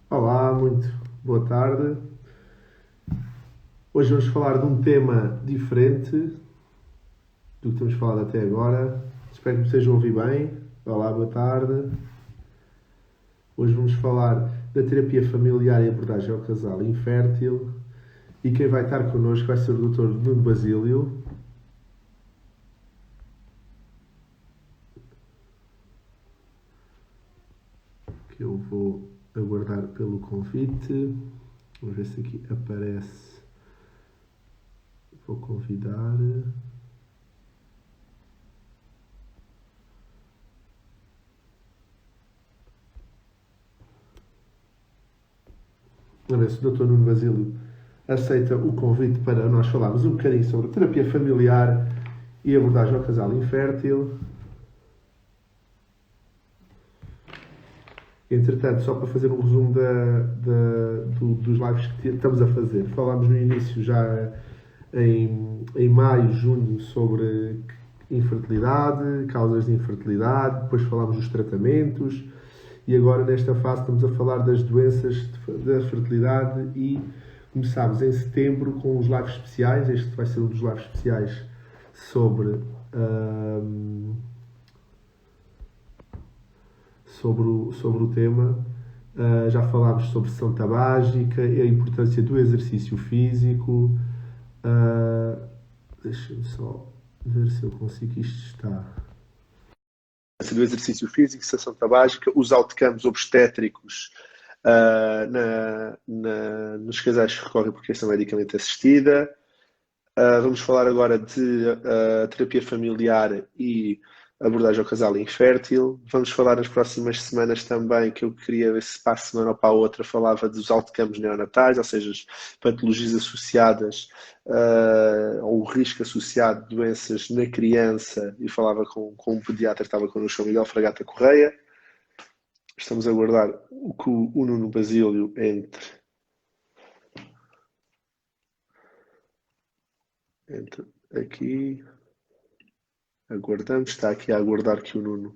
Olá, muito boa tarde. Hoje vamos falar de um tema diferente do que temos falado até agora. Espero que me estejam a ouvir bem. Olá, boa tarde. Hoje vamos falar da terapia familiar e abordagem ao casal infértil. E quem vai estar connosco vai ser o Dr. Nuno Basílio, que eu vou aguardar pelo convite. Vamos ver se aqui aparece. Vou convidar. A ver se o Dr. Nuno Basílio aceita o convite para nós falarmos um bocadinho sobre terapia familiar e abordagem ao casal infértil. Entretanto, só para fazer um resumo dos lives que estamos a fazer, falámos no início já em maio, junho, sobre infertilidade, causas de infertilidade, depois falámos dos tratamentos e agora nesta fase estamos a falar das doenças da fertilidade e começámos em setembro com os lives especiais. Este vai ser um dos lives especiais sobre sobre o tema. Já falámos sobre sessão tabágica, a importância do exercício físico. Deixa-me só ver se eu consigo que isto está. Do exercício físico, sessão tabágica, os outcomes obstétricos nos casais que recorrem por questão medicamente assistida. Vamos falar agora de terapia familiar e abordagem ao casal infértil. Vamos falar nas próximas semanas também, que eu queria ver se para a semana ou para a outra falava dos outcomes neonatais, ou seja, as patologias associadas ou o risco associado de doenças na criança, e falava com um pediatra que estava connosco, o Miguel Fragata Correia. Estamos a aguardar que o Nuno Basílio entre aqui. Aguardamos, está aqui a aguardar que o Nuno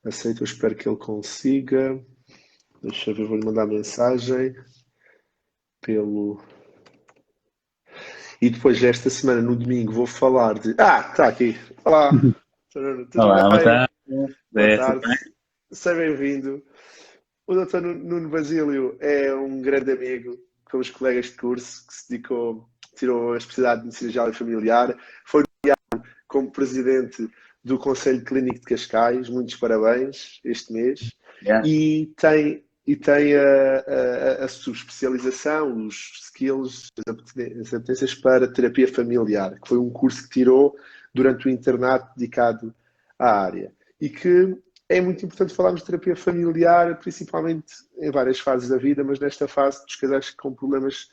aceite. Eu espero que ele consiga. Deixa eu ver, vou-lhe mandar mensagem pelo. E depois, esta semana, no domingo, vou falar de. Está aqui. Olá, Nuno, tudo Olá, boa bem? tarde. Boa Tudo tarde. bem? Seja bem-vindo. O Dr. Nuno Basílio é um grande amigo, fomos colegas de curso, que se dedicou, tirou a especialidade de Medicina Geral e Familiar, foi como presidente do Conselho Clínico de Cascais, muitos parabéns este mês, Yeah. e tem a subespecialização, os skills, as apetências para terapia familiar, que foi um curso que tirou durante o internato dedicado à área. E que é muito importante falarmos de terapia familiar, principalmente em várias fases da vida, mas nesta fase dos casais com problemas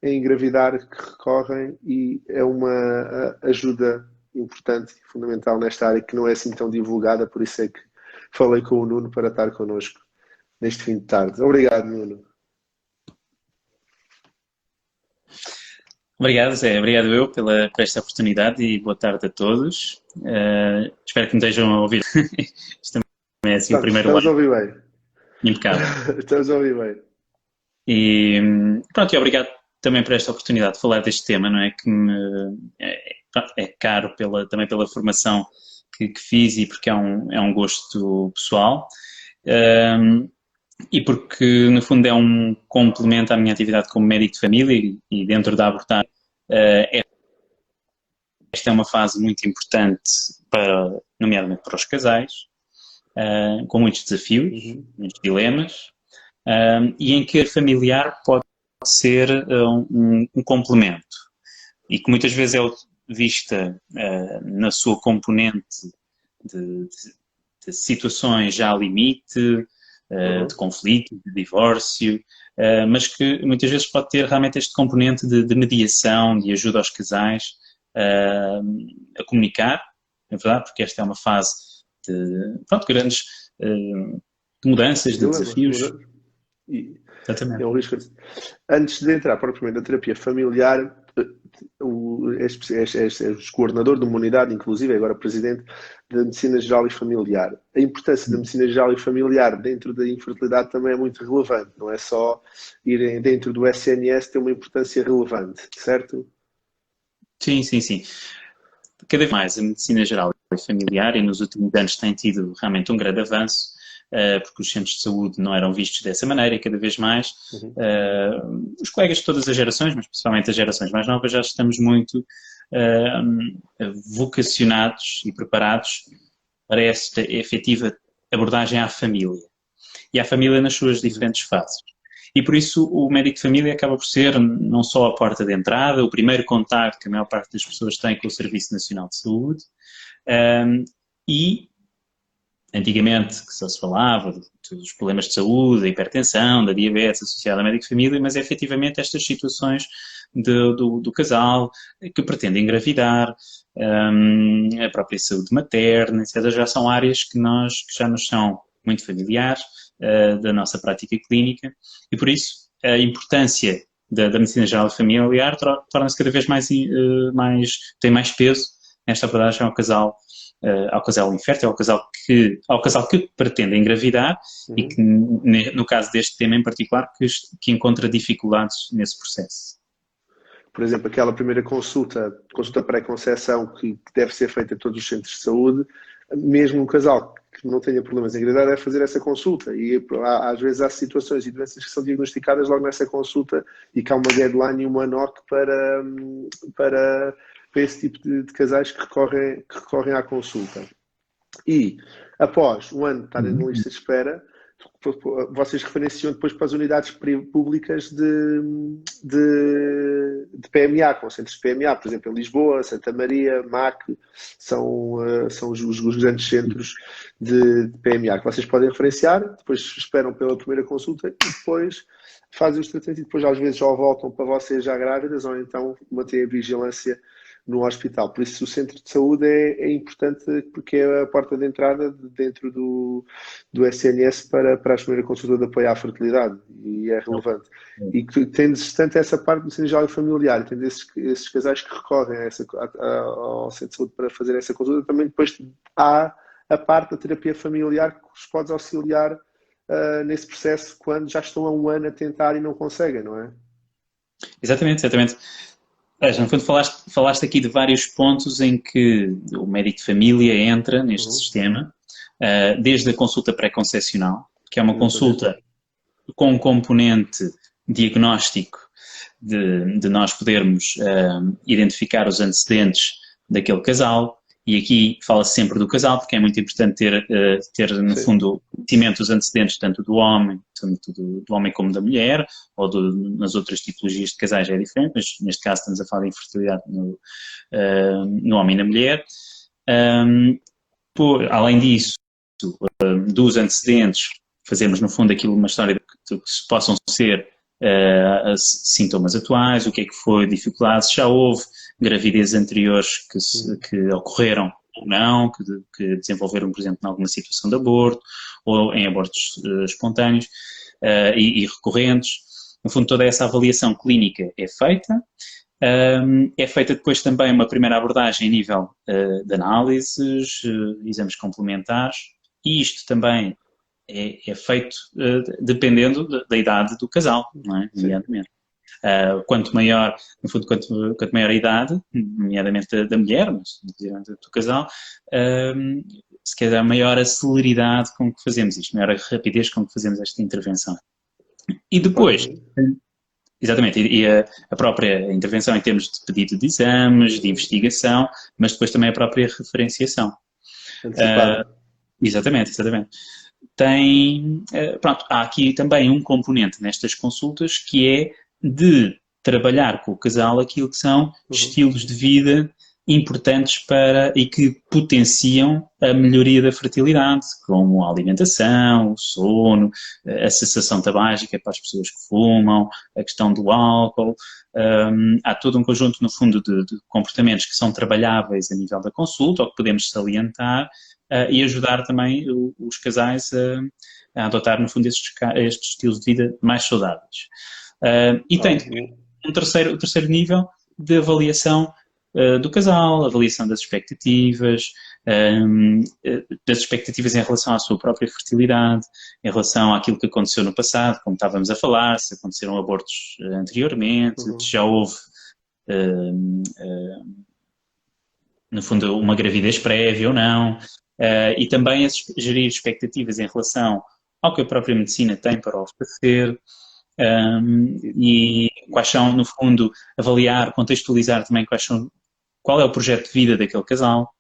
em engravidar que recorrem, e é uma ajuda importante e fundamental nesta área que não é assim tão divulgada, por isso é que falei com o Nuno para estar connosco neste fim de tarde. Obrigado, Nuno. Obrigado, Zé. Obrigado eu por esta oportunidade e boa tarde a todos. Espero que me estejam a ouvir. Isto também é assim o primeiro Estamos a ano. ouvir bem. Impecável. Estamos a ouvir bem. E pronto, e obrigado também por esta oportunidade de falar deste tema, não é? Que é caro também pela formação que fiz e porque é um gosto pessoal. E porque, no fundo, é um complemento à minha atividade como médico de família e dentro da abordagem. Esta é uma fase muito importante, nomeadamente para os casais, com muitos desafios, muitos dilemas, e em que a familiar pode ser um complemento e que muitas vezes é vista na sua componente de situações já ao limite, de conflito, de divórcio, mas que muitas vezes pode ter realmente este componente de mediação, de ajuda aos casais a comunicar, é verdade, porque esta é uma fase de grandes mudanças, de Dilemas, desafios. mudanças. E é Exatamente. um risco. Antes de entrar propriamente na terapia familiar, és coordenador de uma unidade, inclusive, agora presidente da Medicina Geral e Familiar. A importância da Medicina Geral e Familiar dentro da infertilidade também é muito relevante, não é só ir dentro do SNS ter uma importância relevante, certo? Sim, sim, sim. Cada vez mais a medicina geral e familiar, e nos últimos anos tem tido realmente um grande avanço, porque os centros de saúde não eram vistos dessa maneira e cada vez mais os colegas de todas as gerações, mas principalmente as gerações mais novas, já estamos muito vocacionados e preparados para esta efetiva abordagem à família. E à família nas suas diferentes fases. E por isso o médico de família acaba por ser não só a porta de entrada, o primeiro contacto que a maior parte das pessoas tem com o Serviço Nacional de Saúde, e antigamente que só se falava dos problemas de saúde, da hipertensão, da diabetes associada ao médico de família, mas efetivamente estas situações do casal que pretende engravidar, a própria saúde materna, etc., já são áreas que já nos são muito familiares da nossa prática clínica e por isso a importância da medicina geral e familiar torna-se cada vez tem mais peso nesta abordagem ao casal infértil, ao casal que pretende engravidar e que, no caso deste tema em particular, que encontra dificuldades nesse processo. Por exemplo, aquela primeira consulta pré-conceição que deve ser feita em todos os centros de saúde, mesmo um casal que não tenha problemas em engravidar deve fazer essa consulta e às vezes há situações e doenças que são diagnosticadas logo nessa consulta e que há uma guideline e uma NOC para esse tipo de casais que recorrem à consulta. E após um ano de estarem na lista de espera, vocês referenciam depois para as unidades públicas de PMA, com centros de PMA, por exemplo, em Lisboa, Santa Maria, MAC, são os grandes centros de PMA que vocês podem referenciar, depois esperam pela primeira consulta e depois fazem os tratamentos e depois às vezes já voltam para vocês já grávidas ou então mantêm a vigilância no hospital. Por isso o centro de saúde é importante porque é a porta de entrada dentro do SNS para a primeira consulta de apoio à fertilidade e é relevante. E que tendes tanto essa parte do medicina geral e familiar, tendes esses casais que recorrem ao centro de saúde para fazer essa consulta, também depois há a parte da terapia familiar que os pode auxiliar nesse processo quando já estão há um ano a tentar e não conseguem, não é? Exatamente, exatamente. No fundo, falaste aqui de vários pontos em que o médico de família entra neste sistema, desde a consulta pré-concepcional, que é uma consulta com um componente diagnóstico de nós podermos identificar os antecedentes daquele casal, e aqui fala-se sempre do casal, porque é muito importante ter no fundo, conhecimento dos antecedentes tanto do homem como da mulher, ou nas outras tipologias de casais é diferente, mas neste caso estamos a falar de infertilidade no homem e na mulher. Além disso, dos antecedentes, fazemos no fundo aquilo, uma história que possam ser sintomas atuais, o que é que foi dificuldade, se já houve gravidez anteriores que ocorreram ou não, que desenvolveram, por exemplo, em alguma situação de aborto ou em abortos espontâneos e recorrentes. No fundo, toda essa avaliação clínica é feita. É feita depois também uma primeira abordagem a nível de análises, exames complementares, e isto também é feito dependendo da idade do casal, não é? Nomeadamente. Quanto maior, no fundo, quanto maior a idade, nomeadamente da mulher, mas do casal, se calhar maior a celeridade com que fazemos isto, maior a rapidez com que fazemos esta intervenção. E depois, exatamente, e a própria intervenção em termos de pedido de exames, de investigação, mas depois também a própria referenciação. Exatamente. Há aqui também um componente nestas consultas que é de trabalhar com o casal aquilo que são estilos de vida importantes e que potenciam a melhoria da fertilidade, como a alimentação, o sono, a cessação tabágica para as pessoas que fumam, a questão do álcool. Há todo um conjunto, no fundo, de comportamentos que são trabalháveis a nível da consulta ou que podemos salientar e ajudar também os casais a adotar, no fundo, estes estilos de vida mais saudáveis. E tem o terceiro nível, de avaliação do casal, avaliação das expectativas em relação à sua própria fertilidade, em relação àquilo que aconteceu no passado, como estávamos a falar, se aconteceram abortos anteriormente, se já houve, no fundo, uma gravidez prévia ou não, e também gerir expectativas em relação ao que a própria medicina tem para oferecer, e quais são, no fundo, avaliar, contextualizar também qual é o projeto de vida daquele casal,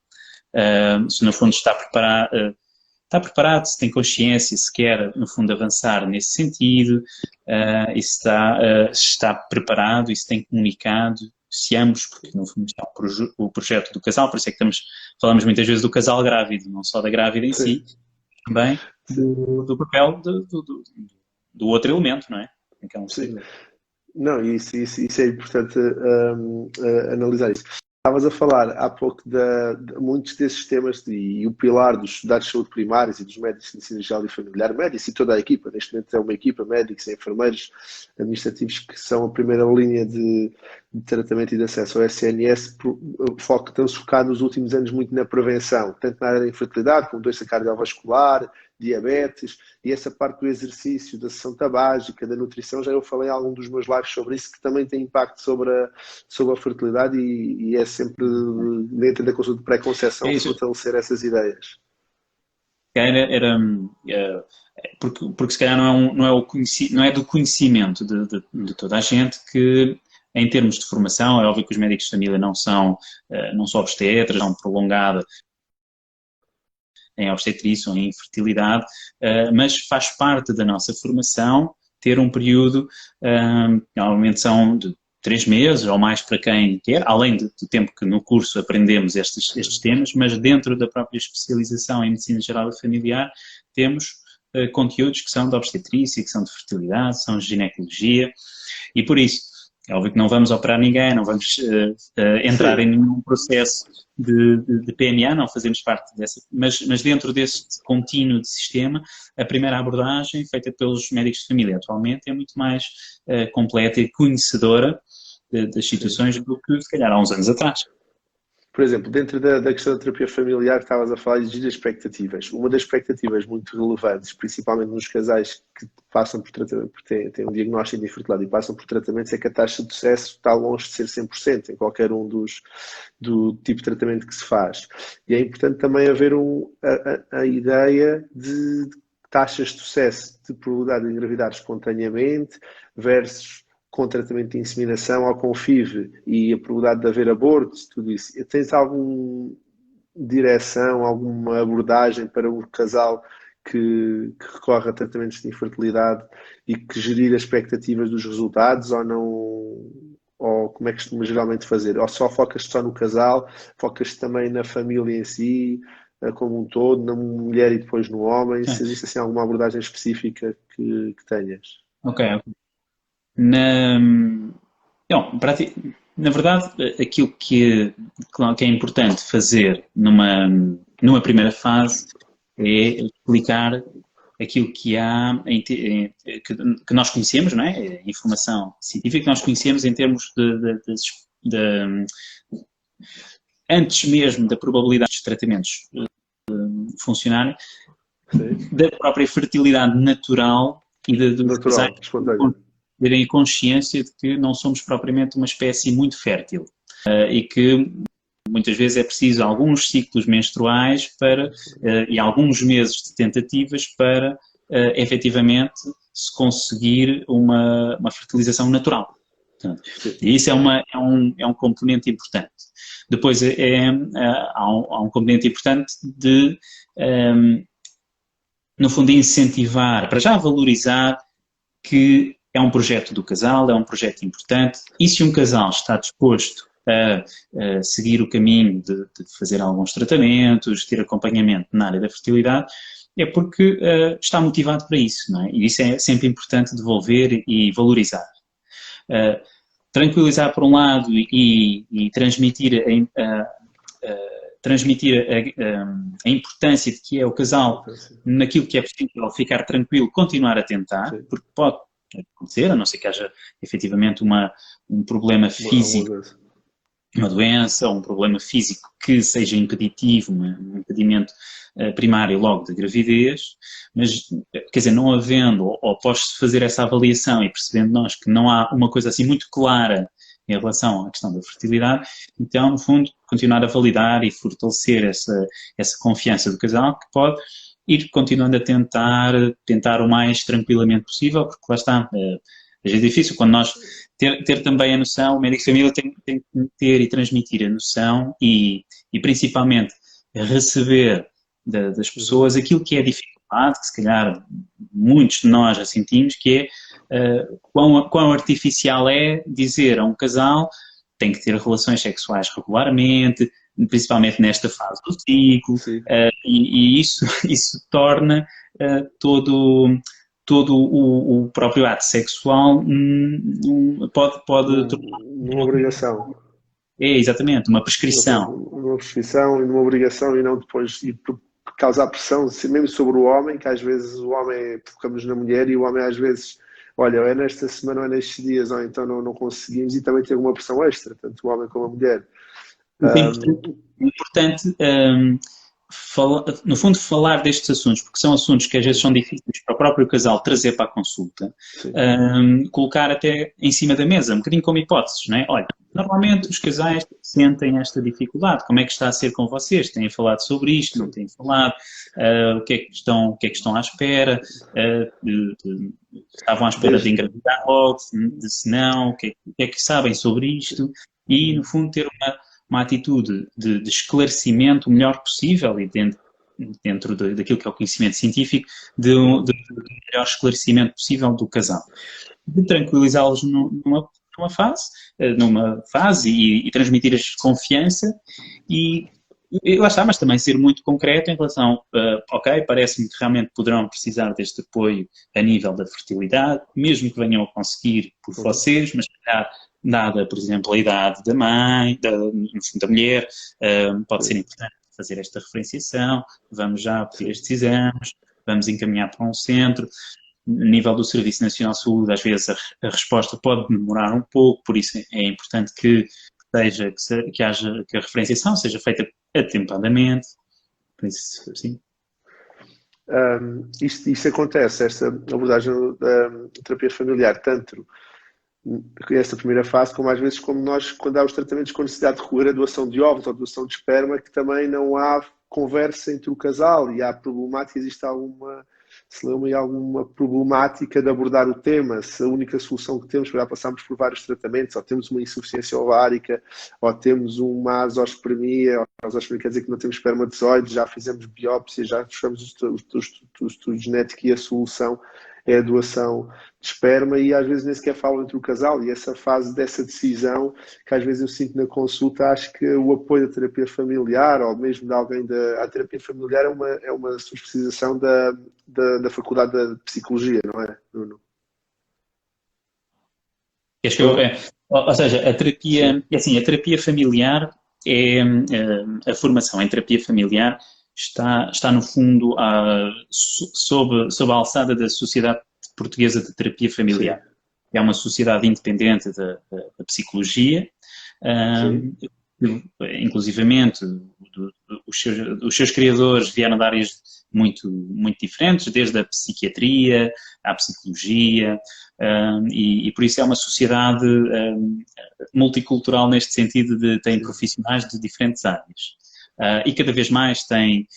se no fundo está preparado, se tem consciência, se quer, no fundo, avançar nesse sentido, e se está preparado e se tem comunicado, se ambos, porque no fundo está o projeto do casal, por isso é que falamos muitas vezes do casal grávido, não só da grávida em si, também do papel do outro elemento, não é? Então, sim. Não, isso é importante analisar isso. Estavas a falar há pouco de muitos desses temas e o pilar dos cuidados de saúde primários e dos médicos de medicina geral e familiar, médicos e toda a equipa, neste momento é uma equipa, médicos e enfermeiros administrativos que são a primeira linha de tratamento e de acesso ao SNS, estão-se focados nos últimos anos muito na prevenção, tanto na área da infertilidade como doença cardiovascular, diabetes, e essa parte do exercício, da sessão tabágica, da nutrição, já eu falei em algum dos meus lives sobre isso, que também tem impacto sobre a fertilidade e é sempre dentro da consulta de pré-conceição fortalecer essas ideias. Porque se calhar não é do conhecimento de toda a gente que, em termos de formação, é óbvio que os médicos de família não são obstetras, são prolongada em obstetrícia ou em infertilidade, mas faz parte da nossa formação ter um período, normalmente são de 3 meses ou mais para quem quer, além do tempo que no curso aprendemos estes temas, mas dentro da própria especialização em medicina geral e familiar temos conteúdos que são de obstetrícia, que são de fertilidade, são de ginecologia, e por isso, é óbvio que não vamos operar ninguém, não vamos entrar em nenhum processo de PMA, não fazemos parte dessa, mas dentro desse contínuo de sistema, a primeira abordagem feita pelos médicos de família atualmente é muito mais completa e conhecedora das situações do que se calhar há uns anos atrás. Por exemplo, dentro da questão da terapia familiar que estavas a falar, exigir expectativas. Uma das expectativas muito relevantes, principalmente nos casais que passam por tratamento, porque têm um diagnóstico de infertilidade e passam por tratamentos, é que a taxa de sucesso está longe de ser 100% em qualquer um do tipo de tratamento que se faz. E é importante também haver a ideia de taxas de sucesso de probabilidade de engravidar espontaneamente versus com tratamento de inseminação ou com FIV e a probabilidade de haver abortos, tudo isso. Tens alguma direção, alguma abordagem para um casal que recorre a tratamentos de infertilidade e que gerir as expectativas dos resultados ou não? Ou como é que costuma geralmente fazer? Ou só focas-te só no casal, focas-te também na família em si, como um todo, na mulher e depois no homem? Se existe assim, alguma abordagem específica que tenhas? Ok. Na verdade, aquilo que é importante fazer numa primeira fase é explicar aquilo que há, que nós conhecemos, não é? A informação científica que nós conhecemos em termos antes mesmo da probabilidade dos tratamentos funcionarem, da própria fertilidade natural e dos casais terem consciência de que não somos propriamente uma espécie muito fértil e que muitas vezes é preciso alguns ciclos menstruais e alguns meses de tentativas para efetivamente se conseguir uma fertilização natural. E isso é um componente importante. Depois há um componente importante de, no fundo, incentivar, para já valorizar que é um projeto do casal, é um projeto importante, e se um casal está disposto a seguir o caminho de fazer alguns tratamentos, ter acompanhamento na área da fertilidade, é porque está motivado para isso, não é? E isso é sempre importante devolver e valorizar. Tranquilizar por um lado e transmitir a importância de que é o casal naquilo que é possível ficar tranquilo, continuar a tentar, porque pode acontecer, a não ser que haja efetivamente um problema físico uma doença ou um problema físico que seja impeditivo, um impedimento primário logo da gravidez, mas, quer dizer, não havendo, ou após fazer essa avaliação e percebendo nós que não há uma coisa assim muito clara em relação à questão da fertilidade, então, no fundo, continuar a validar e fortalecer essa confiança do casal, que pode ir continuando a tentar o mais tranquilamente possível, porque lá está, é difícil quando nós ter também a noção, o médico de família tem que ter e transmitir a noção e principalmente receber das pessoas aquilo que é dificuldade, que se calhar muitos de nós já sentimos, que é quão artificial é dizer a um casal tem que ter relações sexuais regularmente, principalmente nesta fase do ciclo, e isso torna todo o próprio ato sexual pode tornar uma obrigação. É, exatamente, uma prescrição. Uma prescrição e uma obrigação e não depois causar pressão, mesmo sobre o homem, que às vezes o homem, focamos na mulher e o homem às vezes, olha, é nesta semana ou é nestes dias, ou então não conseguimos, e também tem alguma pressão extra, tanto o homem como a mulher. É importante, no fundo, falar destes assuntos, porque são assuntos que às vezes são difíceis para o próprio casal trazer para a consulta, colocar até em cima da mesa, um bocadinho como hipóteses, não é? Olha, normalmente os casais sentem esta dificuldade, como é que está a ser com vocês? Têm falado sobre isto, não têm falado? O que é que estão à espera? Estavam à espera de engravidar logo? Se não, o que é que sabem sobre isto? E, no fundo, ter uma atitude de esclarecimento o melhor possível e dentro daquilo que é o conhecimento científico, de melhor esclarecimento possível do casal. De tranquilizá-los numa fase e transmitir-lhes confiança e lá está, mas também ser muito concreto em relação, ok, parece-me que realmente poderão precisar deste apoio a nível da fertilidade, mesmo que venham a conseguir por vocês, mas dada, por exemplo, a idade da mãe, da mulher, pode ser importante fazer esta referenciação, vamos já pedir estes exames, vamos encaminhar para um centro. A nível do Serviço Nacional de Saúde, às vezes a resposta pode demorar um pouco, por isso é importante que a referenciação seja feita atempadamente. Por isso, sim. Isto acontece, esta abordagem da terapia familiar, tanto nesta primeira fase, como às vezes quando há os tratamentos com necessidade de recolher a doação de óvulos ou doação de esperma, que também não há conversa entre o casal e há problemática, existe alguma problemática de abordar o tema, se a única solução que temos para passarmos por vários tratamentos, ou temos uma insuficiência ovárica, ou temos uma azospermia, quer dizer que não temos espermatozoides, já fizemos biópsia, já fechamos o estudo genético e a solução é a doação de esperma e às vezes nem sequer falam entre o casal e essa fase dessa decisão que às vezes eu sinto na consulta, acho que o apoio da terapia familiar ou mesmo de alguém a terapia familiar é uma especialização da Faculdade de Psicologia, não é, Bruno? Ou seja, a terapia familiar a formação em terapia familiar está no fundo sob a alçada da Sociedade Portuguesa de Terapia Familiar. É uma sociedade independente da psicologia, inclusivamente os seus criadores vieram de áreas muito, muito diferentes, desde a psiquiatria à psicologia, e por isso é uma sociedade multicultural neste sentido de tem profissionais de diferentes áreas. E cada vez mais tem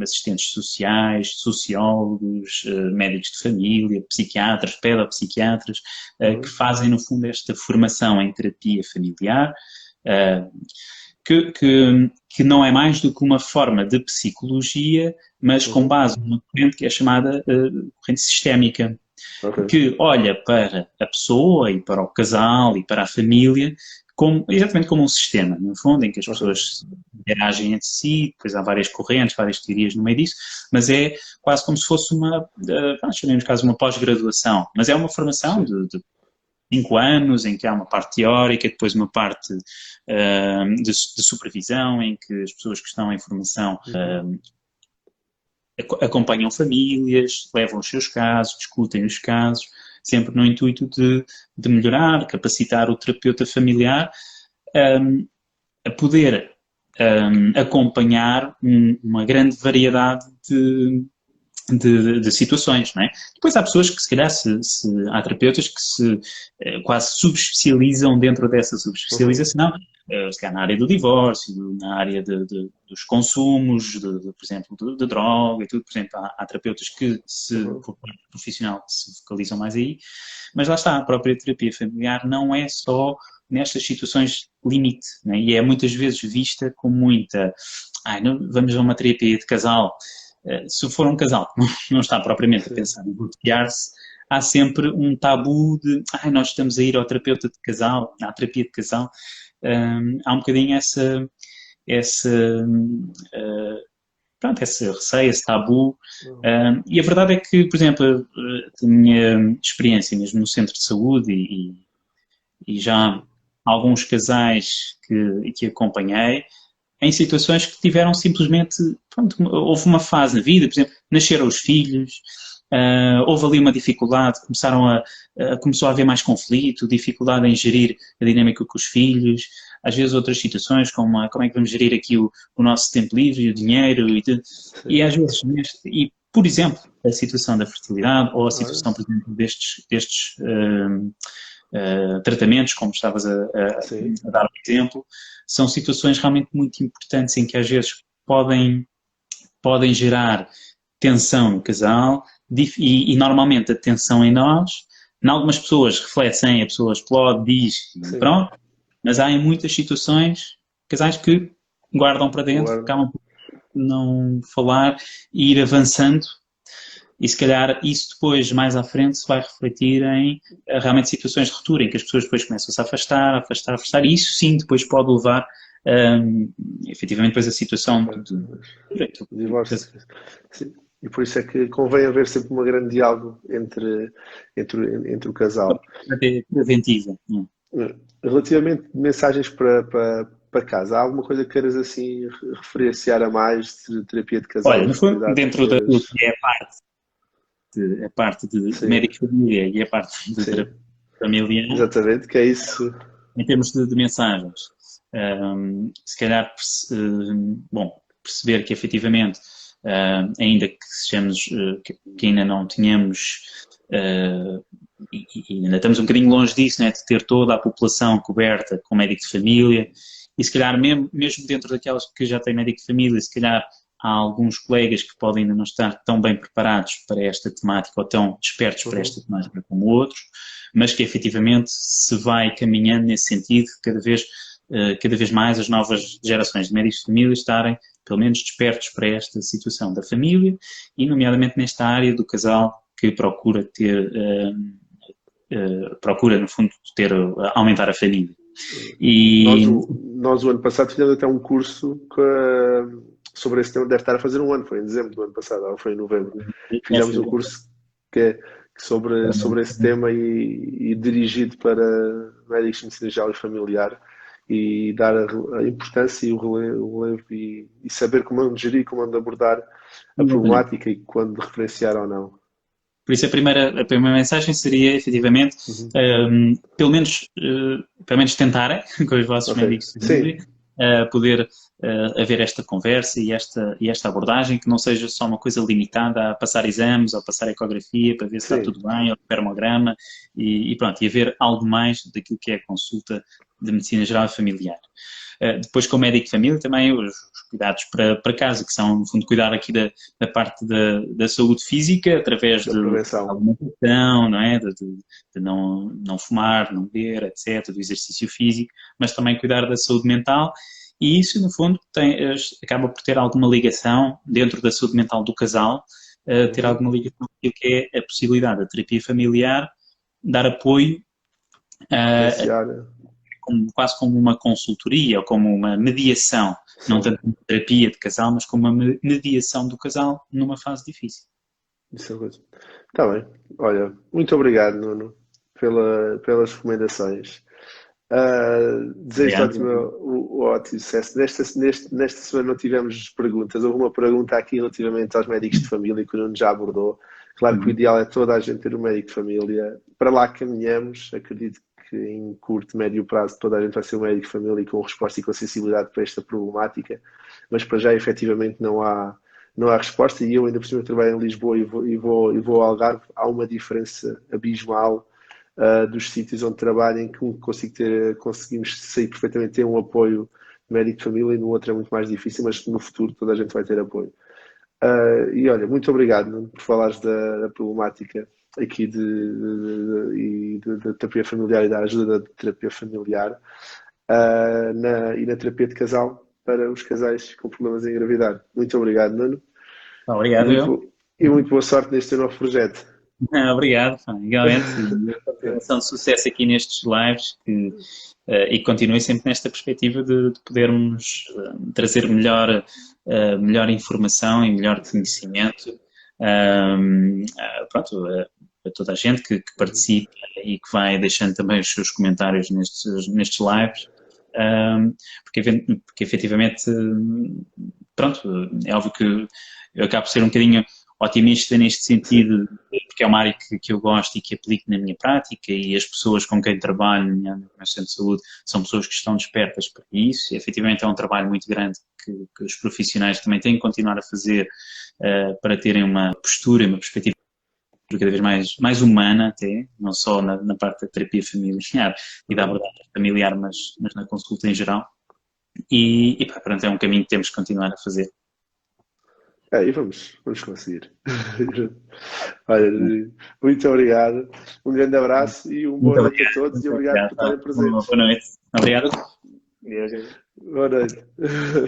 assistentes sociais, sociólogos, médicos de família, psiquiatras, pedopsiquiatras, que fazem, no fundo, esta formação em terapia familiar, que não é mais do que uma forma de psicologia, mas com base numa corrente que é chamada corrente sistémica, que olha para a pessoa e para o casal e para a família exatamente como um sistema, no fundo, em que as pessoas interagem entre si, depois há várias correntes, várias teorias no meio disso, mas é quase como se fosse chamemos caso uma pós-graduação, mas é uma formação de 5 anos, em que há uma parte teórica, depois uma parte de supervisão, em que as pessoas que estão em formação acompanham famílias, levam os seus casos, discutem os casos, sempre no intuito de melhorar, capacitar o terapeuta familiar a poder acompanhar uma grande variedade de situações, não é? Depois há pessoas que, se calhar, há terapeutas que se quase subespecializam dentro dessa subespecialização, se calhar na área do divórcio, na área dos consumos, por exemplo, de droga e tudo. Por exemplo, há terapeutas que, por parte profissional, se focalizam mais aí, mas lá está, a própria terapia familiar não é só nestas situações limite, né? E é muitas vezes vista com muita... vamos a uma terapia de casal. Se for um casal que não está propriamente a pensar em divorciar-se, há sempre um tabu de nós estamos a ir ao terapeuta de casal, à terapia de casal. Há um bocadinho pronto, esse receio, esse tabu. E a verdade é que, por exemplo, a minha experiência mesmo no centro de saúde e já alguns casais que acompanhei, em situações que tiveram simplesmente, pronto, houve uma fase na vida, por exemplo, nasceram os filhos, houve ali uma dificuldade, começou a haver mais conflito, dificuldade em gerir a dinâmica com os filhos, às vezes outras situações, como é que vamos gerir aqui o nosso tempo livre, o dinheiro, e às vezes, por exemplo, a situação da fertilidade, ou a situação, por exemplo, destes tratamentos, como estavas a dar um exemplo, são situações realmente muito importantes em que às vezes podem gerar tensão no casal e normalmente a tensão em nós. Em algumas pessoas refletem, a pessoa explode, diz e pronto, mas há em muitas situações casais que guardam para dentro, acabam por não falar e ir avançando. E se calhar isso depois, mais à frente, se vai refletir em realmente situações de ruptura, em que as pessoas depois começam-se a afastar, e isso sim depois pode levar, efetivamente, depois a situação de divórcio. Sim. E por isso é que convém haver sempre um grande diálogo entre o casal. Preventiva. Relativamente a mensagens para casa, há alguma coisa que queiras assim referenciar a mais de terapia de casal? Olha, no fundo, dentro daquilo que é a parte de médico de família e a parte de terapia familiar. Exatamente, que é isso. Em termos de mensagens, se calhar, perceber que efetivamente, ainda que sejamos, que ainda não tenhamos, e ainda estamos um bocadinho longe disso, né, de ter toda a população coberta com médico de família, e se calhar mesmo dentro daquelas que já têm médico de família, se calhar há alguns colegas que podem ainda não estar tão bem preparados para esta temática ou tão despertos para esta temática como outros, mas que efetivamente se vai caminhando nesse sentido, cada vez mais as novas gerações de médicos de família estarem pelo menos despertos para esta situação da família e nomeadamente nesta área do casal que procura no fundo aumentar a família. E nós o ano passado fizemos até um curso sobre esse tema, deve estar a fazer um ano, foi em dezembro do ano passado, ou foi em novembro. Fizemos um curso sobre esse tema e dirigido para médicos de medicina geral e familiar e dar a importância e o relevo e saber como gerir, como abordar a problemática e quando referenciar ou não. Por isso a primeira mensagem seria, efetivamente, pelo menos tentarem, com os vossos médicos de família, poder haver esta conversa e esta abordagem, que não seja só uma coisa limitada a passar exames ou passar ecografia para ver se está tudo bem, ou espermograma, e pronto, e haver algo mais daquilo que é a consulta de medicina geral e familiar. Depois, com o médico de família, também os cuidados para casa, que são, no fundo, cuidar aqui da parte da saúde física, através de alimentação, não é? De não fumar, não beber, etc., do exercício físico, mas também cuidar da saúde mental. E isso, no fundo, acaba por ter alguma ligação dentro da saúde mental do casal, ter alguma ligação com aquilo que é a possibilidade da terapia familiar, dar apoio quase como uma consultoria ou como uma mediação, não tanto uma terapia de casal, mas como uma mediação do casal numa fase difícil. Isso é coisa. Está bem. Olha, muito obrigado, Nuno, pelas recomendações. Desejo-te o ótimo sucesso. Nesta semana não tivemos perguntas. Houve uma pergunta aqui relativamente aos médicos de família que o Nuno já abordou. Claro que o ideal é toda a gente ter um médico de família. Para lá caminhamos. Acredito que em curto, médio prazo toda a gente vai ser um médico de família com resposta e com sensibilidade para esta problemática, mas para já efetivamente não há resposta, e eu ainda por cima trabalho em Lisboa e vou ao Algarve. Há uma diferença abismal dos sítios onde trabalho, em que conseguimos sair perfeitamente, ter um apoio médico de família, e no outro é muito mais difícil, mas no futuro toda a gente vai ter apoio. E olha, muito obrigado, Nuno, por falares da problemática aqui da terapia familiar e da ajuda da terapia familiar, e na terapia de casal para os casais com problemas em engravidar. Muito obrigado, Nuno, e Obrigado, eu. muito boa sorte neste novo projeto. Obrigado, igualmente, e a continuação de sucesso aqui nestes lives, e continue sempre nesta perspectiva de podermos trazer melhor informação e melhor conhecimento, pronto, a toda a gente que participa e que vai deixando também os seus comentários nestes lives, porque efetivamente, pronto, é óbvio que eu acabo por ser um bocadinho otimista neste sentido, porque é uma área que eu gosto e que aplico na minha prática, e as pessoas com quem trabalho no meu centro de saúde são pessoas que estão despertas para isso, e efetivamente é um trabalho muito grande que os profissionais também têm que continuar a fazer, para terem uma postura, uma perspectiva cada vez mais humana até, não só na parte da terapia familiar e da abordagem familiar, mas na consulta em geral, e pronto, é um caminho que temos que continuar a fazer. E vamos conseguir. Olha, muito obrigado, um grande abraço e boa noite a todos, e obrigado por estarem presentes. Boa noite. Obrigado. Boa noite.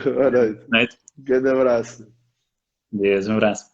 Boa noite. Grande abraço. Deus, um abraço.